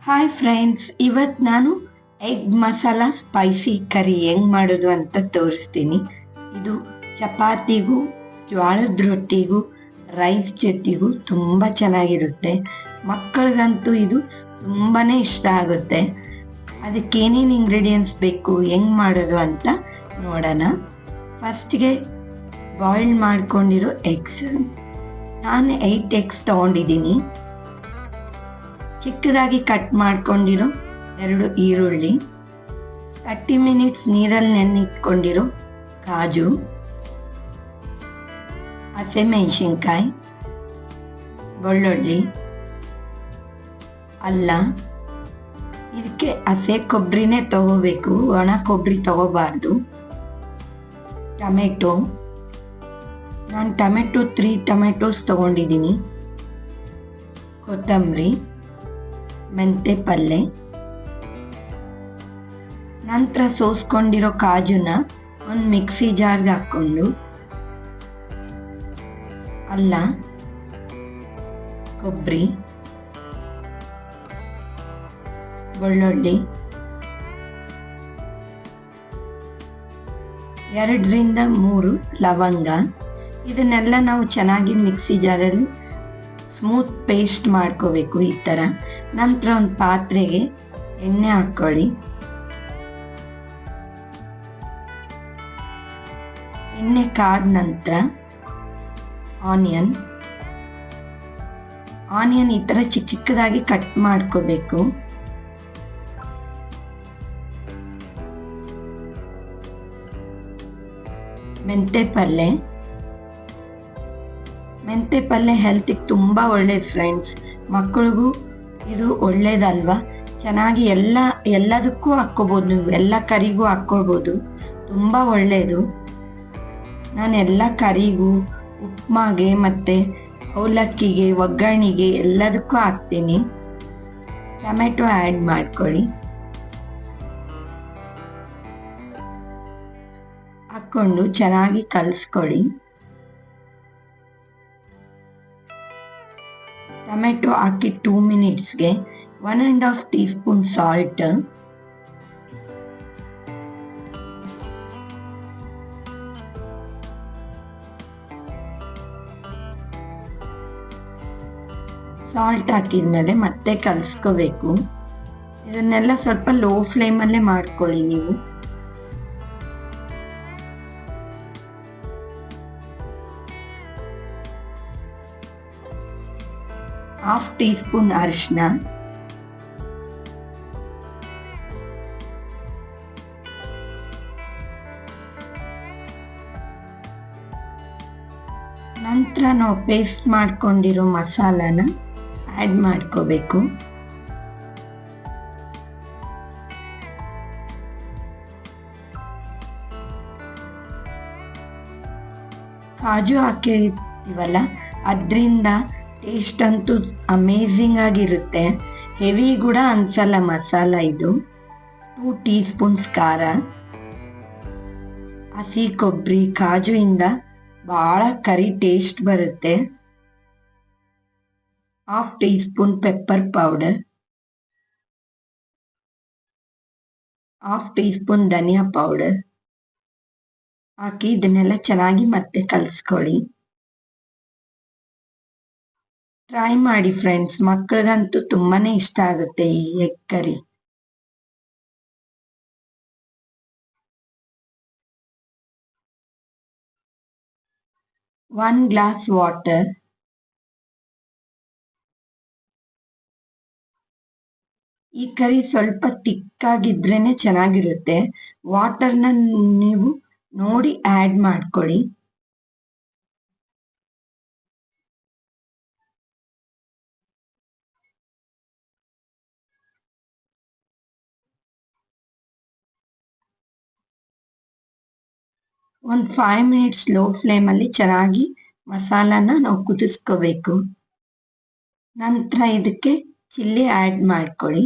Hi friends, ಇವತ್ತು ನಾನು egg masala spicy ಕರಿ ಹೆಂಗೆ ಮಾಡೋದು ಅಂತ ತೋರಿಸ್ತೀನಿ. ಇದು ಚಪಾತಿಗೂ, ಜೋಳದ ರೊಟ್ಟಿಗೂ, ರೈಸ್ ಜೊತೆಗೂ ತುಂಬ ಚೆನ್ನಾಗಿರುತ್ತೆ. ಮಕ್ಕಳಿಗಂತೂ ಇದು ತುಂಬಾ ಇಷ್ಟ ಆಗುತ್ತೆ. ಅದಕ್ಕೆ ಏನೇನು ಇಂಗ್ರೀಡಿಯೆಂಟ್ಸ್ ಬೇಕು, ಹೆಂಗೆ ಮಾಡೋದು ಅಂತ ನೋಡೋಣ. ಫಸ್ಟ್ಗೆ ಬಾಯ್ಲ್ ಮಾಡ್ಕೊಂಡಿರೋ ಎಗ್ಸ್, ನಾನು 8 ಎಗ್ಸ್ ತೊಗೊಂಡಿದ್ದೀನಿ. ಚಿಕ್ಕದಾಗಿ ಕಟ್ ಮಾಡ್ಕೊಂಡಿರೋ 2 ಈರುಳ್ಳಿ, 30 ಮಿನಿಟ್ಸ್ ನೀರಲ್ಲಿ ನೆನ್ನಿಟ್ಕೊಂಡಿರೋ ಕಾಜು, ಹಸಿಮೆಣಸಿನ್ಕಾಯಿ, ಬೆಳ್ಳುಳ್ಳಿ, ಅಲ್ಲ. ಇದಕ್ಕೆ ಹಸಿ ಕೊಬ್ಬರಿನೇ ತಗೋಬೇಕು, ಒಣ ಕೊಬ್ಬರಿ ತಗೋಬಾರ್ದು. ಟೊಮೆಟೊ, ನಾನು 3 ಟೊಮೆಟೊಸ್ ತಗೊಂಡಿದ್ದೀನಿ. ಕೊತ್ತಂಬರಿ, ಮೆಂತೆ ಪಲ್ಲೆ. ನಂತರ ಸೋಸ್ಕೊಂಡಿರೋ ಕಾಜುನ ಒಂದು ಮಿಕ್ಸಿ ಜಾರ್ಗೆ ಹಾಕ್ಕೊಂಡು ಅಲ್ಲ, ಕೊಬ್ಬರಿ, ಬೆಳ್ಳುಳ್ಳಿ, 2-3 ಲವಂಗ, ಇದನ್ನೆಲ್ಲ ನಾವು ಚೆನ್ನಾಗಿ ಮಿಕ್ಸಿ ಜಾರಲ್ಲಿ ಸ್ಮೂತ್ ಪೇಸ್ಟ್ ಮಾಡ್ಕೋಬೇಕು ಈ ಥರ. ನಂತರ ಒಂದು ಪಾತ್ರೆಗೆ ಎಣ್ಣೆ ಹಾಕ್ಕೊಳ್ಳಿ. ಎಣ್ಣೆ ಕಾದ ನಂತರ ಆನಿಯನ್ ಈ ಥರ ಚಿಕ್ಕದಾಗಿ ಕಟ್ ಮಾಡ್ಕೋಬೇಕು. ಮೆಂತೆ ಪಲ್ಲೆ ಹೆಲ್ತಿಗೆ ತುಂಬ ಒಳ್ಳೇದು ಫ್ರೆಂಡ್ಸ್. ಮಕ್ಕಳಿಗೂ ಇದು ಒಳ್ಳೇದಲ್ವಾ. ಚೆನ್ನಾಗಿ ಎಲ್ಲದಕ್ಕೂ ಹಾಕ್ಕೋಬೋದು, ನೀವು ಎಲ್ಲ ಕರಿಗೂ ಹಾಕ್ಕೊಳ್ಬೋದು, ತುಂಬ ಒಳ್ಳೆಯದು. ನಾನು ಎಲ್ಲ ಕರಿಗೂ, ಉಪ್ಮಾಗೆ ಮತ್ತು ಅವಲಕ್ಕಿಗೆ, ಒಗ್ಗರಣೆಗೆ ಎಲ್ಲದಕ್ಕೂ ಹಾಕ್ತೀನಿ. ಟೊಮೆಟೊ ಆ್ಯಡ್ ಮಾಡ್ಕೊಳ್ಳಿ. ಹಾಕ್ಕೊಂಡು ಚೆನ್ನಾಗಿ ಕಲಿಸ್ಕೊಳ್ಳಿ. ಟೊಮೆಟೊ ಹಾಕಿ 2 ಮಿನಿಟ್ಸ್ಗೆ 1.5 ಟೀ ಸ್ಪೂನ್ ಸಾಲ್ಟ್, ಹಾಕಿದ್ಮೇಲೆ ಮತ್ತೆ ಕಲಿಸ್ಕೋಬೇಕು. ಇದನ್ನೆಲ್ಲ ಸ್ವಲ್ಪ ಲೋ ಫ್ಲೇಮಲ್ಲೇ ಮಾಡ್ಕೊಳ್ಳಿ ನೀವು. ½ ಟೀ ಸ್ಪೂನ್ ಅರಿಶಿನ, ನಂತರ ನಾವು ಪೇಸ್ಟ್ ಮಾಡ್ಕೊಂಡಿರೋ ಮಸಾಲಾನ ಆ್ಯಡ್ ಮಾಡ್ಕೋಬೇಕು. ಕಾಜು ಹಾಕಿರ್ತೀವಲ್ಲ, ಅದರಿಂದ ಟೇಸ್ಟ್ ಅಂತೂ ಅಮೇಝಿಂಗ್ ಆಗಿರುತ್ತೆ. ಹೆವಿ ಕೂಡ ಅನ್ಸಲ್ಲ ಮಸಾಲ ಇದು. 2 ಟೀ ಸ್ಪೂನ್ಸ್ ಖಾರ, ಹಸಿ ಕೊಬ್ಬರಿ, ಕಾಜುಯಿಂದ ಭಾಳ ಕರಿ ಟೇಸ್ಟ್ ಬರುತ್ತೆ. ½ teaspoon pepper powder, ½ teaspoon dhania powder ಹಾಕಿ ಇದನ್ನೆಲ್ಲ ಚೆನ್ನಾಗಿ ಮತ್ತೆ ಕಲಿಸ್ಕೊಳ್ಳಿ. ಟ್ರೈ ಮಾಡಿ ಫ್ರೆಂಡ್ಸ್, ಮಕ್ಕಳಿಗಂತೂ ತುಂಬಾನೇ ಇಷ್ಟ ಆಗುತ್ತೆ ಈ egg curry. One glass water, ಈ ಕರಿ ಸ್ವಲ್ಪ ತಿಕ್ಕಾಗಿದ್ರೇನೆ ಚೆನ್ನಾಗಿರುತ್ತೆ. ವಾಟರ್ನ ನೀವು ನೋಡಿ ಆ್ಯಡ್ ಮಾಡ್ಕೊಳ್ಳಿ. ಒಂದು 5 ಮಿನಿಟ್ಸ್ ಲೋ ಫ್ಲೇಮಲ್ಲಿ ಚೆನ್ನಾಗಿ ಮಸಾಲಾನ ನಾವು ಕುದಿಸ್ಕೋಬೇಕು. ನಂತರ ಇದಕ್ಕೆ ಚಿಲ್ಲಿ ಆ್ಯಡ್ ಮಾಡ್ಕೊಳ್ಳಿ.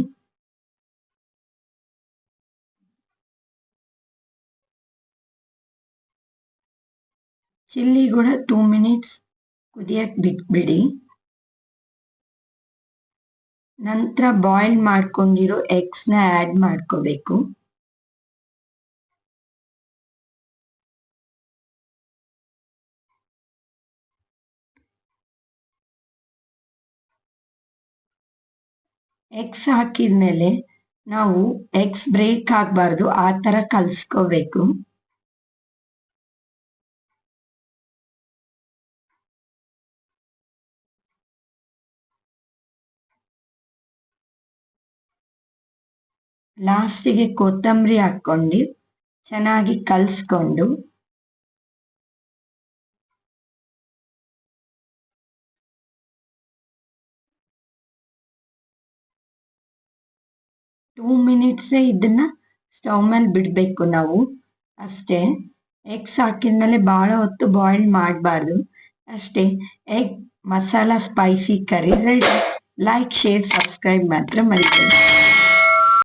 ಚಿಲ್ಲಿ ಕೂಡ 2 ಮಿನಿಟ್ಸ್ ಕುದಿಯಕ್ಕೆ ಬಿಟ್ಬಿಡಿ. ನಂತರ ಬಾಯ್ಲ್ ಮಾಡ್ಕೊಂಡಿರೋ ಎಗ್ಸ್ನ ಆ್ಯಡ್ ಮಾಡ್ಕೋಬೇಕು. ಎಗ್ಸ್ ಹಾಕಿದ್ಮೇಲೆ ನಾವು ಎಗ್ಸ್ ಬ್ರೇಕ್ ಆಗಬಾರ್ದು, ಆ ಥರ ಕಲಿಸ್ಕೋಬೇಕು. ಲಾಸ್ಟಿಗೆ ಕೊತ್ತಂಬರಿ ಹಾಕ್ಕೊಂಡು ಚೆನ್ನಾಗಿ ಕಲಿಸ್ಕೊಂಡು ಟೂ ಮಿನಿಟ್ಸೇ ಇದನ್ನ ಸ್ಟವ್ ಮೇಲೆ ಬಿಡಬೇಕು ನಾವು. ಅಷ್ಟೇ, ಎಗ್ಸ್ ಹಾಕಿದ್ಮೇಲೆ ಭಾಳ ಹೊತ್ತು ಬಾಯ್ಲ್ ಮಾಡಬಾರ್ದು. ಅಷ್ಟೇ, ಎಗ್ ಮಸಾಲ ಸ್ಪೈಸಿ ಕರಿ ರೆಡಿ. ಲೈಕ್, ಶೇರ್, ಸಬ್ಸ್ಕ್ರೈಬ್ ಮಾತ್ರ ಮರಿಬೇಡಿ.